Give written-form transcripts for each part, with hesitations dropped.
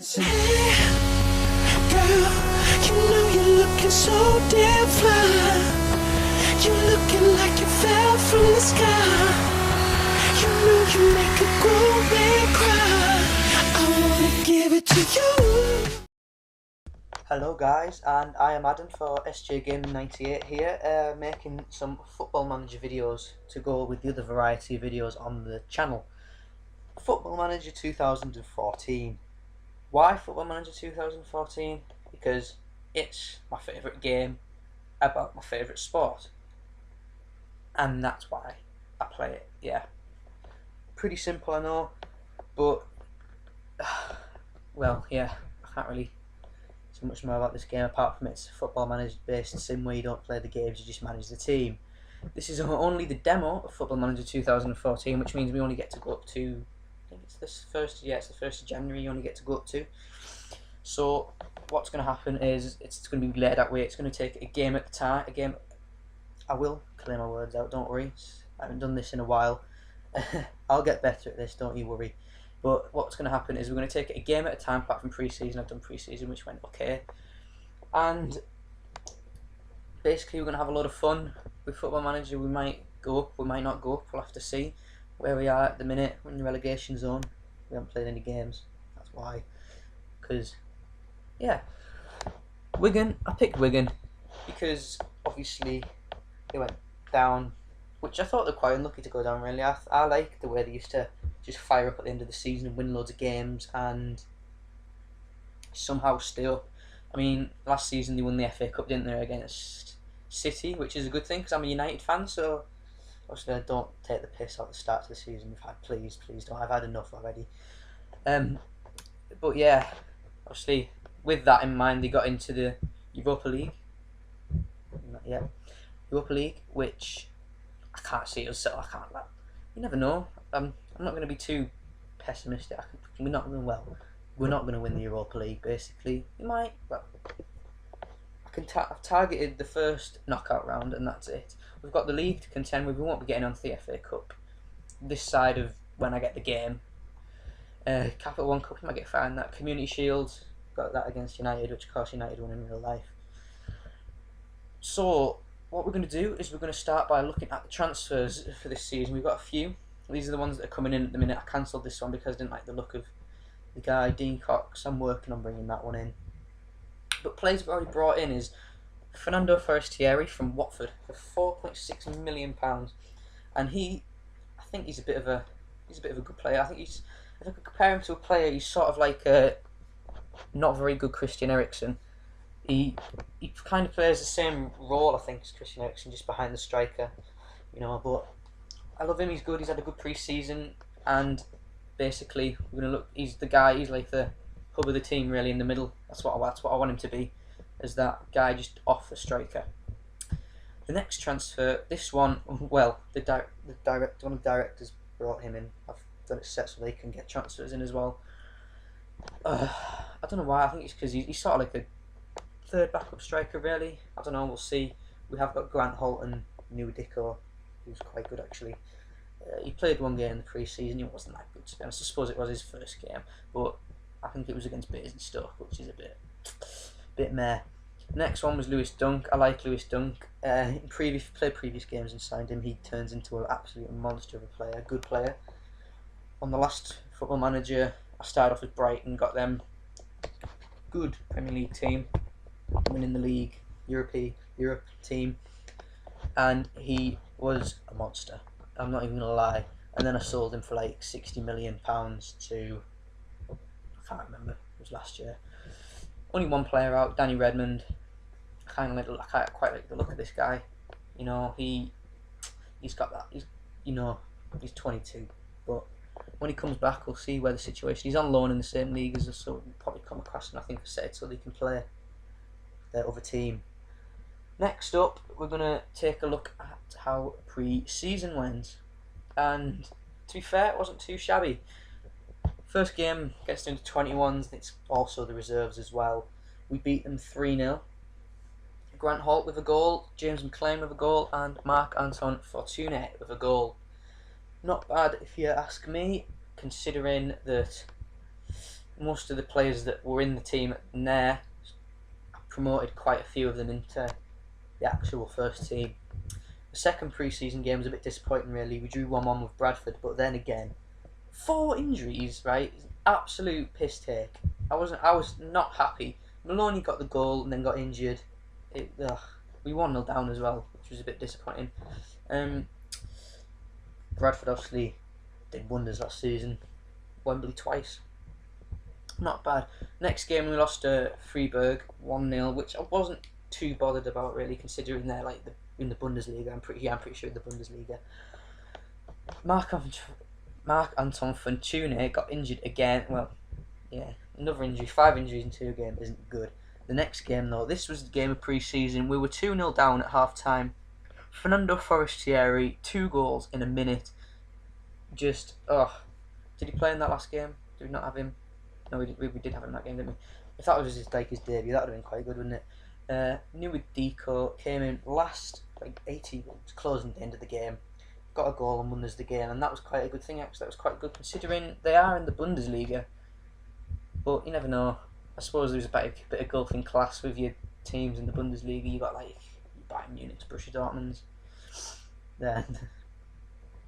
Hey, girl, you know you're looking so damn fly. You're looking like you fell from the sky. You know you make a grown man cry. I wanna give it to you. Hello guys, and I am Adam for SJ Gaming 98 here, making some Football Manager videos to go with the other variety of videos on the channel. Football Manager 2014. Why Football Manager 2014? Because it's my favourite game about my favourite sport. And that's why I play it, yeah. Pretty simple, I know, but, well, yeah, I can't really say much more about this game apart from it's a Football Manager based sim where you don't play the games, you just manage the team. This is only the demo of Football Manager 2014, which means we only get to go up to, I think it's the 1st of January you only get to go up to. So what's going to happen is it's going to be laid that way. It's going to take a game at a time. I will clear my words out, don't worry. I haven't done this in a while. I'll get better at this, don't you worry. But what's going to happen is we're going to take it a game at a time, apart from pre-season. I've done pre-season, which went okay. And basically we're going to have a lot of fun with Football Manager. We might go up, we might not go up. We'll have to see where we are at the minute. We're in the relegation zone. We haven't played any games. That's why. Because, yeah. Wigan, I picked Wigan because obviously they went down, which I thought they were quite unlucky to go down really. I like the way they used to just fire up at the end of the season and win loads of games and somehow stay up. I mean, last season they won the FA Cup, didn't they, against City, which is a good thing because I'm a United fan, so obviously I don't take the piss out the start of the season we've had. Please don't. I've had enough already. But yeah, obviously with that in mind, they got into the Europa League. Yeah, Europa League, which I can't see us. I can't. You never know. I'm not going to be too pessimistic. We're not going to win the Europa League. Basically, we might. Well, I've targeted the first knockout round, and that's it. We've got the league to contend with. We won't be getting onto the FA Cup this side of when I get the game. Capital One Cup, we might get far in that. Community Shield, got that against United, which of course United won in real life. So what we're going to do is we're going to start by looking at the transfers for this season. We've got a few. These are the ones that are coming in at the minute. I cancelled this one because I didn't like the look of the guy, Dean Cox. I'm working on bringing that one in. But players we've already brought in is Fernando Forestieri from Watford for £4.6 million, and I think he's a bit of a good player. I think if I could compare him to a player, he's sort of like a not very good Christian Eriksen. He kind of plays the same role, I think, as Christian Eriksen, just behind the striker, But I love him. He's good. He's had a good pre-season, and basically we're gonna look. He's the guy. He's like the hub of the team, really, in the middle. That's what I want him to be, as that guy just off the striker. The next transfer, this one, well, one of the directors brought him in. I've got it set so they can get transfers in as well. I don't know why. I think it's because he's sort of like the third backup striker, really. I don't know. We'll see. We have got Grant Holt and Nudico, who's quite good actually. He played one game in the pre-season. He wasn't that good, to be honest. I suppose it was his first game, but I think it was against Basingstoke, which is a bit meh. Next one was Lewis Dunk. I like Lewis Dunk. Played previous games and signed him. He turns into an absolute monster of a player, good player. On the last Football Manager, I started off with Brighton, got them good Premier League team, winning the league, Europe team, and he was a monster. I'm not even gonna lie. And then I sold him for like £60 million to, I can't remember, it was last year. Only one player out, Danny Redmond. I quite like the look of this guy. He's got that. He's 22, but when he comes back, we'll see where the situation. He's on loan in the same league as us, so we'll probably come across him, I think, I said, so they can play their other team. Next up, we're gonna take a look at how pre-season went, and to be fair, it wasn't too shabby. First game gets into 21s, it's also the reserves as well. We beat them 3-0. Grant Holt with a goal, James McLean with a goal, and Marc Anton Fortuné with a goal. Not bad if you ask me, considering that most of the players that were in the team there promoted quite a few of them into the actual first team. The second pre-season game was a bit disappointing, really. We drew 1-1 with Bradford, but then again, 4 injuries, right? Absolute piss take. I was not happy. Maloney got the goal and then got injured. We 1-0 down as well, which was a bit disappointing. Bradford obviously did wonders last season. Wembley twice. Not bad. Next game we lost to Freiburg 1-0, which I wasn't too bothered about, really, considering they're like in the Bundesliga. I'm pretty sure in the Bundesliga. Mark Anton Fortune got injured again. Well, yeah, another injury. 5 injuries in 2 games isn't good. The next game, though, this was the game of pre-season. We were 2-0 down at half-time. Fernando Forestieri, 2 goals in a minute. Just, did he play in that last game? Did we not have him? No, we did have him in that game, didn't we? If that was his debut, that would have been quite good, wouldn't it? New with Deco, came in last, 80, closing the end of the game. Got a goal and won us the game, and that was quite a good thing, actually. That was quite good, considering they are in the Bundesliga. But you never know. I suppose there's a bit of gulf in class with your teams in the Bundesliga. You got Bayern Munich, Borussia Dortmund. Then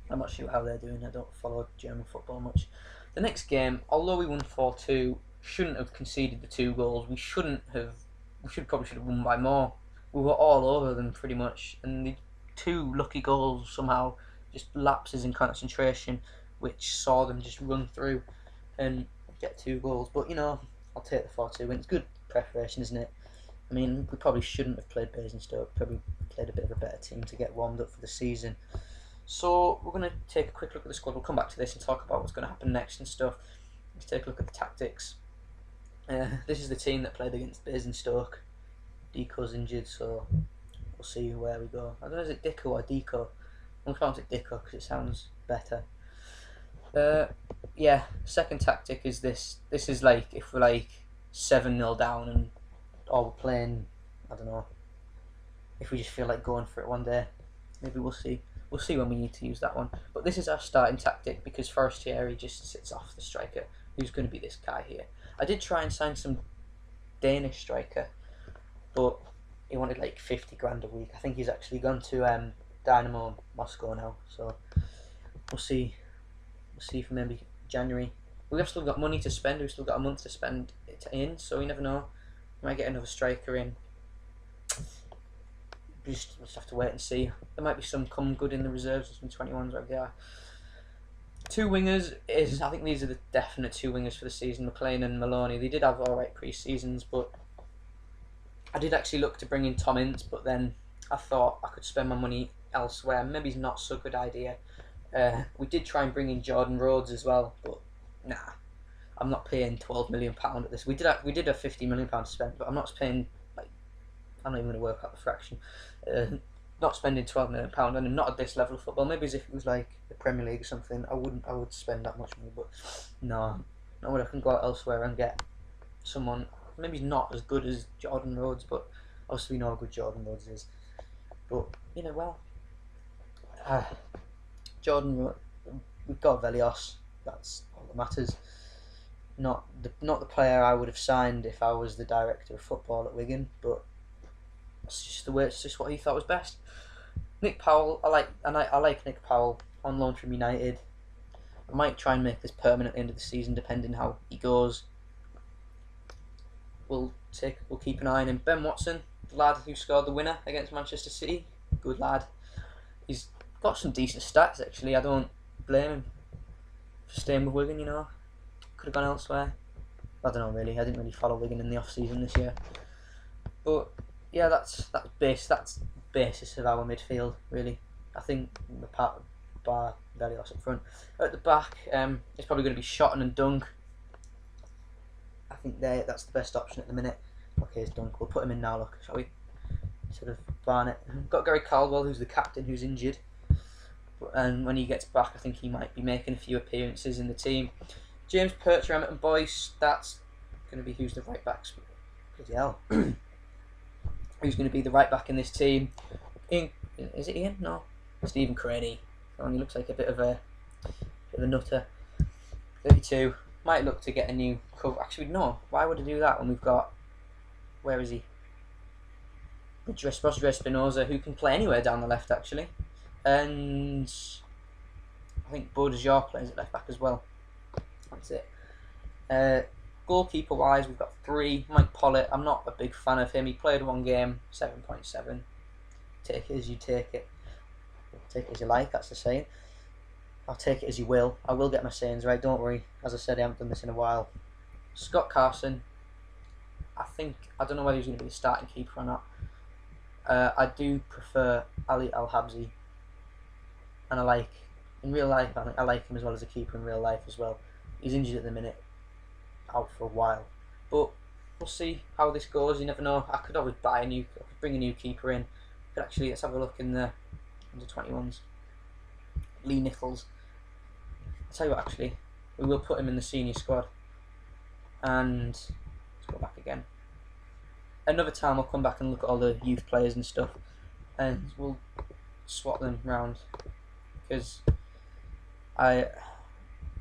I'm not sure how they're doing. I don't follow German football much. The next game, although we won 4-2, shouldn't have conceded the 2 goals. We probably should have won by more. We were all over them pretty much, and the 2 lucky goals somehow just lapses in concentration, which saw them just run through and get 2 goals. But I'll take the 4-2 win. It's good preparation, isn't it? I mean, we probably shouldn't have played Basingstoke. Probably played a bit of a better team to get warmed up for the season. So we're going to take a quick look at the squad. We'll come back to this and talk about what's going to happen next and stuff. Let's take a look at the tactics. This is the team that played against Basingstoke. Deco's injured, so we'll see where we go. I don't know, is it Dico or Deco? I'm going to it Dico because it sounds better. Second tactic is this. This is if we're 7-0 down or we're playing, I don't know, if we just feel like going for it one day. Maybe we'll see. We'll see when we need to use that one. But this is our starting tactic because Forestieri just sits off the striker, who's going to be this guy here. I did try and sign some Danish striker, but he wanted 50 grand a week. I think he's actually gone to Dynamo Moscow now, so we'll see. We'll see for maybe January. We've still got money to spend. We've still got a month to spend it in, so you never know. We might get another striker in. We'll just have to wait and see. There might be some come good in the reserves or some 21s like they are. 2 wingers I think these are the definite 2 wingers for the season. McLean and Maloney. They did have alright pre-seasons, but I did actually look to bring in Tom Ince, but then I thought I could spend my money elsewhere. Maybe it's not so good idea. We did try and bring in Jordan Rhodes as well, but nah, I'm not paying £12 million at this. We did a £50 million to spend, but I'm not paying I'm not even going to work out the fraction. Not spending £12 million and not at this level of football. Maybe as if it was the Premier League or something, I would spend that much money, but no, not when I can go out elsewhere and get someone maybe not as good as Jordan Rhodes, but obviously we know how good Jordan Rhodes is. But Jordan Rhodes, we've got Velios. That's all that matters. Not the player I would have signed if I was the director of football at Wigan, but it's just what he thought was best. Nick Powell, I like Nick Powell on loan from United. I might try and make this permanent at the end of the season, depending how he goes. We'll keep an eye on him. Ben Watson, the lad who scored the winner against Manchester City, good lad. He's got some decent stats actually. I don't blame him for staying with Wigan. Could have gone elsewhere. I don't know really. I didn't really follow Wigan in the off season this year, but yeah, that's basis of our midfield really. I think the bar Velios up front. At the back, it's probably going to be Shotton and Dunk. I think that's the best option at the minute. Okay, it's Dunk. We'll put him in now. Look, shall we? Instead of Barnett. We've got Gary Caldwell, who's the captain, who's injured. And when he gets back, I think he might be making a few appearances in the team. James Percher, Emmett and Boyce. That's going to be who's the right backs. Bloody hell. Who's going to be the right back in this team? Is it Ian? No. Stephen Craney. He looks like a bit of a nutter. 32. Might look to get a new cover. Actually, no. Why would I do that when we've got... Where is he? Rodrigo Espinosa, who can play anywhere down the left, actually. And I think Baudelaire plays at left back as well. That's it. Goalkeeper wise, we've got 3. Mike Pollitt, I'm not a big fan of him. He played one game, 7.7. Take it as you take it. Take it as you like, that's the saying. I'll take it as you will. I will get my sayings right, don't worry. As I said, I haven't done this in a while. Scott Carson, I don't know whether he's going to be the starting keeper or not. I do prefer Ali Al-Habsi. And in real life, I like him as well as a keeper in real life as well. He's injured at the minute, out for a while. But we'll see how this goes, you never know. I could always bring a new keeper in. But actually, let's have a look in the under 21s. Lee Nichols. I'll tell you what, actually, we will put him in the senior squad. And let's go back again. Another time I'll come back and look at all the youth players and stuff, and we'll swap them round. Because I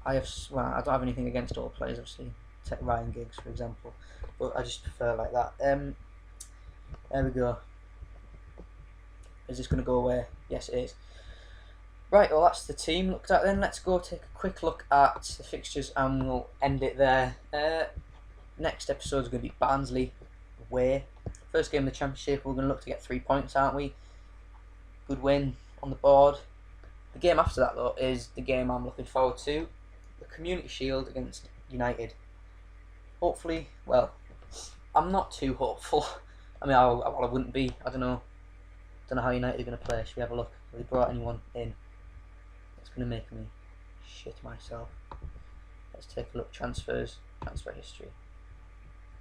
don't have anything against all players, obviously. Take Ryan Giggs, for example, but I just prefer like that. There we go. Is this going to go away? Yes, it is. Right, well, that's the team looked at then. Let's go take a quick look at the fixtures and we'll end it there. Next episode is going to be Barnsley away. First game of the Championship, we're going to look to get 3 points, aren't we? Good win on the board. The game after that, though, is the game I'm looking forward to. The Community Shield against United. Hopefully, well, I'm not too hopeful. I mean, I wouldn't be. I don't know how United are going to play. Should we have a look? Have they brought anyone in? It's going to make me shit myself. Let's take a look. Transfer history.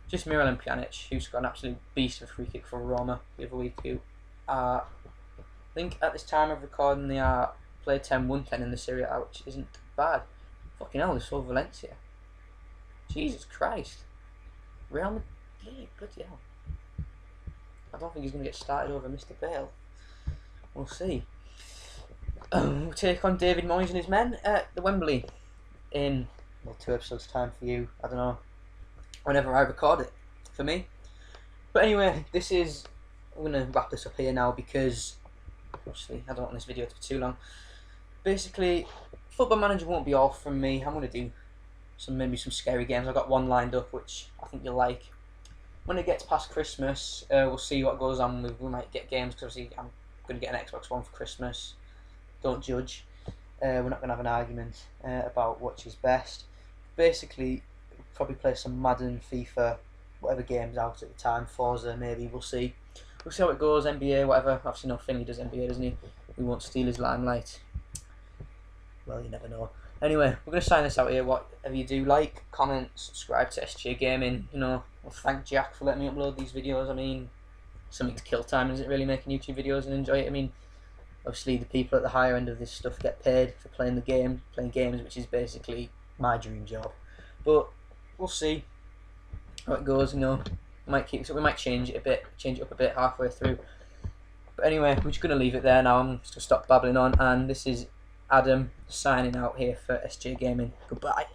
Just Miralem Pjanic, who's got an absolute beast of a free kick for Roma the other week, who I think at this time of recording they are played 10, won 10 in the Serie A, which isn't bad. Fucking hell, they saw Valencia. Jesus Christ. Real Madrid, bloody hell. I don't think he's going to get started over Mr. Bale. We'll see. We'll take on David Moyes and his men at the Wembley in 2 episodes time for you. I don't know. Whenever I record it, for me. But anyway, I'm going to wrap this up here now because obviously I don't want this video to be too long. Basically, Football Manager won't be all from me. I'm going to do maybe some scary games. I've got one lined up which I think you'll like. When it gets past Christmas, we'll see what goes on. We might get games because obviously I'm going to get an Xbox One for Christmas. Don't judge. We're not going to have an argument about which is best. Basically, we'll probably play some Madden, FIFA, whatever game's out at the time. Forza, maybe. We'll see. We'll see how it goes. NBA, whatever. Obviously, no, Finley does NBA, doesn't he? We won't steal his limelight. Well, you never know. Anyway, we're going to sign this out here. Whatever you do, like, comment, subscribe to SJ Gaming. You know, well, thank Jack for letting me upload these videos. I mean, something to kill time, isn't it, really, making YouTube videos and enjoy it? I mean, obviously the people at the higher end of this stuff get paid for playing games, which is basically my dream job. But we'll see how it goes. You know, we might change it up a bit halfway through. But anyway, we're just going to leave it there now. I'm just going to stop babbling on, and this is Adam signing out here for SJ Gaming. Goodbye.